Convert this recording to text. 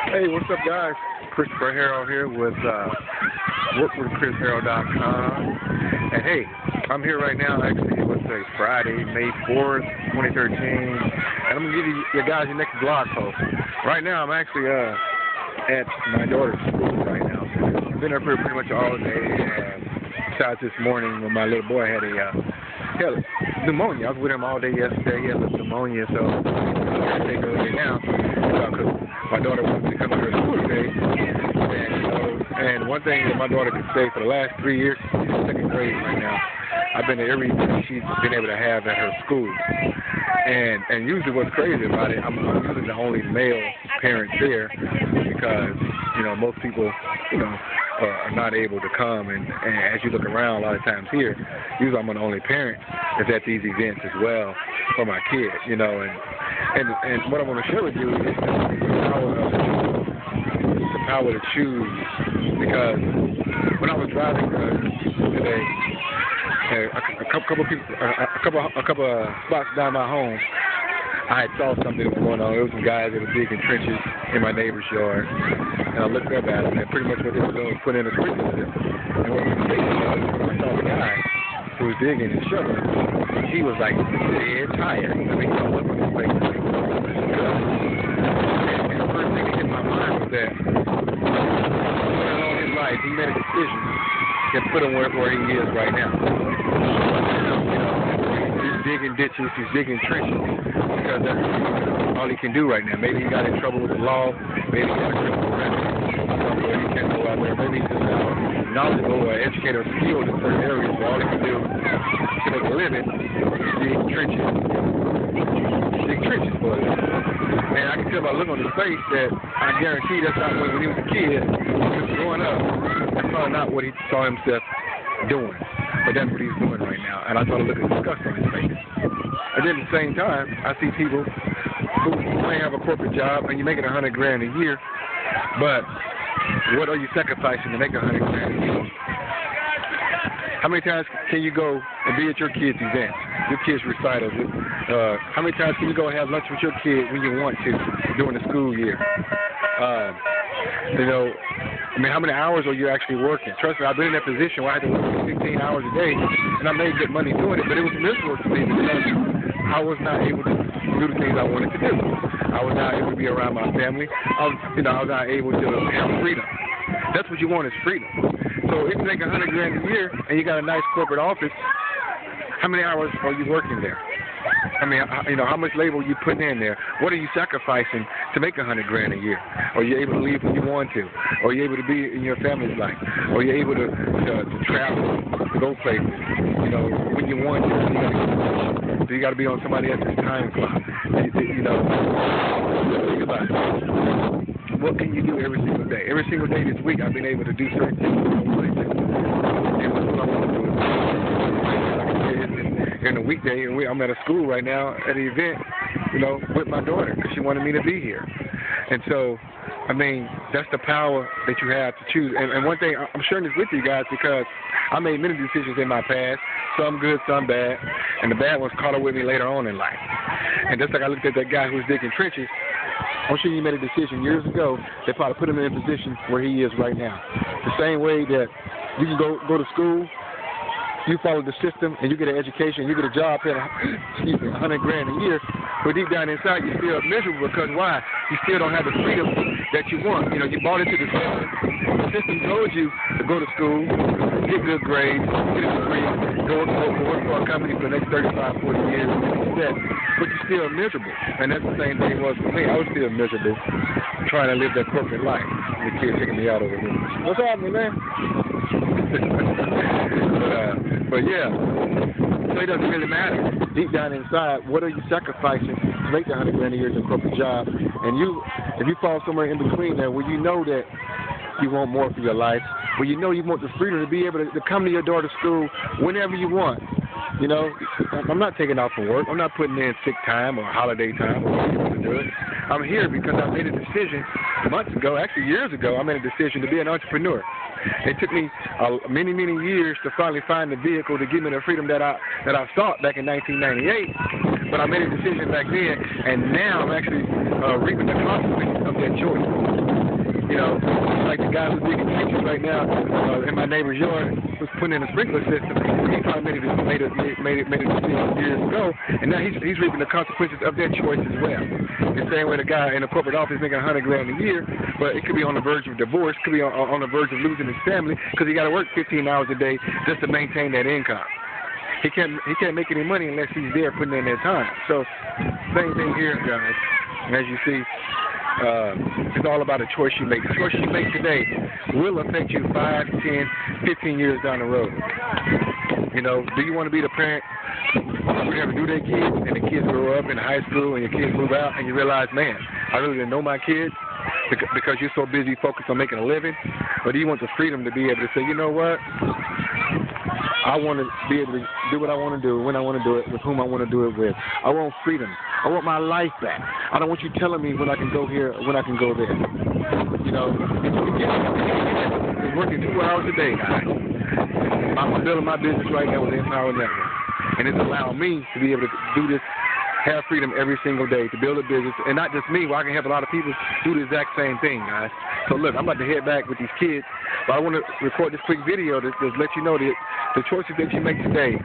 Hey, what's up, guys? Christopher Harrell here with workwithchrisharrell.com. And hey, I'm here right now, actually, what's today, Friday, May 4th, 2013. And I'm going to give you guys your next blog post. Right now, I'm actually at my daughter's school right now. I've been there pretty much all day. Besides this morning when my little boy had pneumonia. I was with him all day yesterday. He had a pneumonia, so I take her early now because my daughter wanted to come to her school today. And one thing that my daughter can say for the last 3 years, she's in second grade right now. I've been to every event she's been able to have at her school. And usually what's crazy about it, I'm usually the only male parent there because, most people, are not able to come. And as you look around a lot of times here, usually I'm the only parent that's at these events as well for my kids, And what I want to share with you is the power to choose. Because when I was driving today, a couple of spots down my home, I had saw something that was going on. There was some guys that were digging trenches in my neighbor's yard, and I looked up at them, and pretty much what they were doing was putting in a sprinkler system. And what was amazing was when I saw the guy who was digging and shoveling, he was like dead tired. I mean, I looked on his face like, and the first thing that hit my mind was that all his life he made a decision that put him where he is right now. He's digging ditches, he's digging trenches, because that's all he can do right now. Maybe he got in trouble with the law, maybe he got a criminal record, somewhere he can't go out there, maybe he's just knowledgeable or educated or skilled in certain areas, so all he can do to make a living is dig trenches. Dig trenches for it. And I can tell by looking on his face that I guarantee that's not when he was a kid, when he was growing up, that's probably not what he saw himself doing. But that's what he's doing right now. And I saw a look of disgust on his face. And then at the same time, I see people who may have a corporate job and you're making $100,000 a year, but what are you sacrificing to make $100,000 a year? How many times can you go and be at your kids' events, your kids' recitals? How many times can you go and have lunch with your kid when you want to during the school year? How many hours are you actually working? Trust me, I've been in that position where I had to work 16 hours a day, and I made good money doing it, but it was miserable to me because I was not able to do the things I wanted to do. I was not able to be around my family. I was not able to have freedom. That's what you want is freedom. So if you make $100,000 a year and you got a nice corporate office, how many hours are you working there? How much labor are you putting in there? What are you sacrificing to make $100,000 a year? Are you able to leave when you want to? Are you able to be in your family's life? Are you able to travel, to go places? When you want to, you got to be on somebody else's time clock. Think about it. What can you do every single day? Every single day this week, I've been able to do certain things I wanted to. And what I want to do in a weekday, and I'm at a school right now at an event, with my daughter because she wanted me to be here. And so, that's the power that you have to choose. And one thing, I'm sharing this with you guys because I made many decisions in my past, some good, some bad, and the bad ones caught up with me later on in life. And just like I looked at that guy who was digging trenches, I'm sure he made a decision years ago that probably put him in a position where he is right now. The same way that you can go to school, you follow the system, and you get an education, you get a job paying $100,000 a year, but deep down inside, you're still miserable because why? You still don't have the freedom that you want. You bought into the system. The system told you to go to school, get good grades, get a degree, go work for a company for the next 35, 40 years, but you're still miserable. And that's the same thing it was for me. I was still miserable trying to live that corporate life. The kid taking me out over here. What's happening, man? But yeah, so it doesn't really matter. Deep down inside, what are you sacrificing to make the $100,000 a year in a corporate job? And if you fall somewhere in between there where you know that you want more for your life, where you know you want the freedom to be able to come to your daughter's school whenever you want. I'm not taking off from work. I'm not putting in sick time or holiday time or whatever you want to do it. I'm here because I made a decision months ago, actually years ago, I made a decision to be an entrepreneur. It took me many, many years to finally find the vehicle to give me the freedom that I sought back in 1998. But I made a decision back then, and now I'm actually reaping the consequences of that choice. You know, like the guy who's digging trenches right now in my neighbor's yard was putting in a sprinkler system. He probably made a decision years ago, and now he's reaping the consequences of their choice as well. The same way the guy in the corporate office making $100 grand a year, but it could be on the verge of divorce, could be on the verge of losing his family because he got to work 15 hours a day just to maintain that income. He can't make any money unless he's there putting in that time. So same thing here, guys. As you see, it's all about a choice you make. The choice you make today will affect you 5, 10, 15 years down the road. You know, do you want to be the parent who never do their kids and the kids grow up in high school and your kids move out and you realize, man, I really didn't know my kids because you're so busy focused on making a living? Or do you want the freedom to be able to say, you know what? I want to be able to do what I want to do, when I want to do it, with whom I want to do it with. I want freedom. I want my life back. I don't want you telling me when I can go here, when I can go there. You know, it's working 2 hours a day, guys. I'm building my business right now with the Empower Network. And it's allowed me to be able to do this, have freedom every single day, to build a business. And not just me, where I can help a lot of people do the exact same thing, guys. So look, I'm about to head back with these kids. But I want to record this quick video to let you know that the choices that you make today